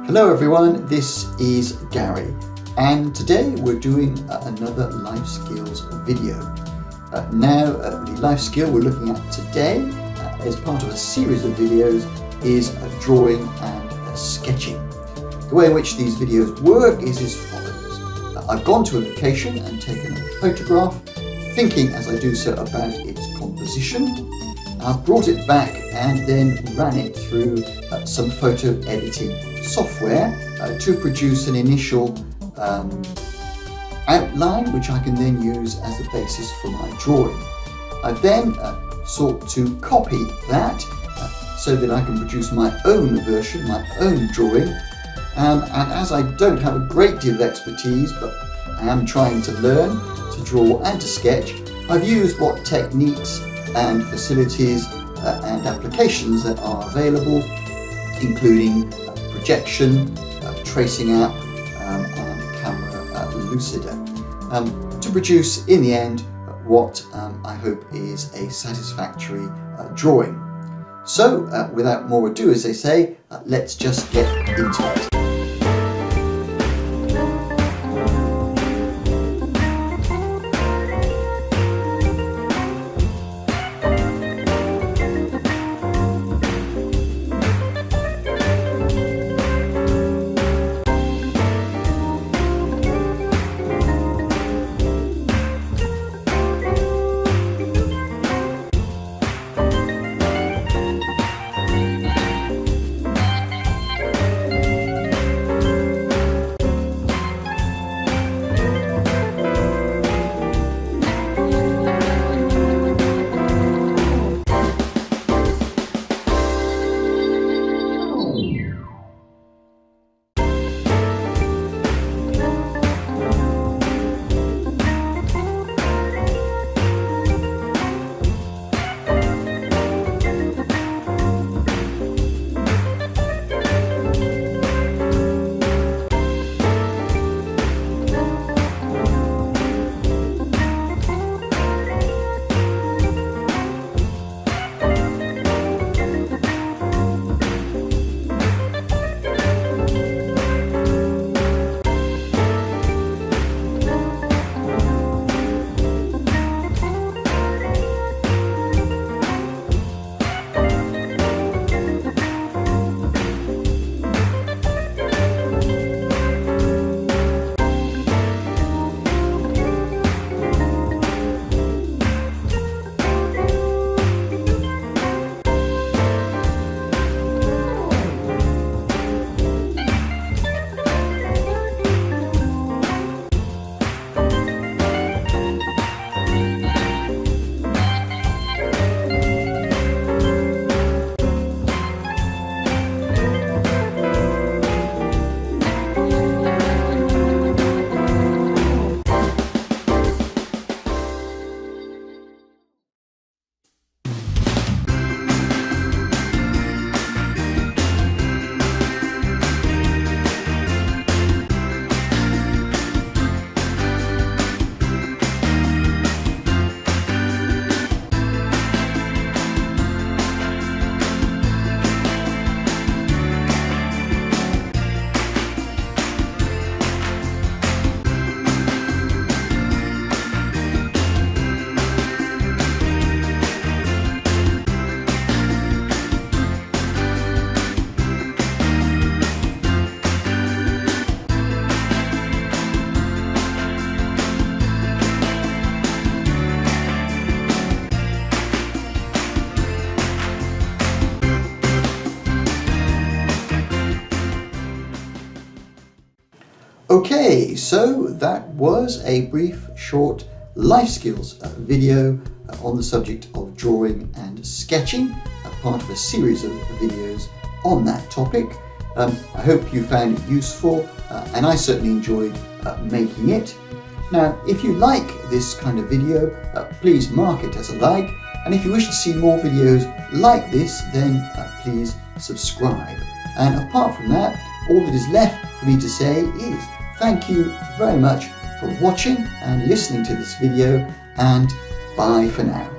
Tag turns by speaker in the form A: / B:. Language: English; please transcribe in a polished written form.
A: Hello everyone, this is Gary, and today we're doing another life skills video. The life skill we're looking at today as part of a series of videos is drawing and sketching. The way in which these videos work is as follows. I've gone to a location and taken a photograph, thinking as I do so about its composition. I've brought it back and then ran it through some photo editing software to produce an initial outline which I can then use as the basis for my drawing. I then sought to copy that so that I can produce my own version, my own drawing, and as I don't have a great deal of expertise, but I am trying to learn to draw and to sketch, I've used what techniques and facilities and applications that are available, including projection, tracing app, and camera Lucida, to produce in the end what I hope is a satisfactory drawing. So without more ado, as they say, let's just get into it. Okay, so that was a brief, short life skills video on the subject of drawing and sketching, part of a series of videos on that topic. I hope you found it useful, and I certainly enjoyed making it. Now, if you like this kind of video, please mark it as a like, and if you wish to see more videos like this, then please subscribe. And apart from that, all that is left for me to say is thank you very much for watching and listening to this video, and bye for now.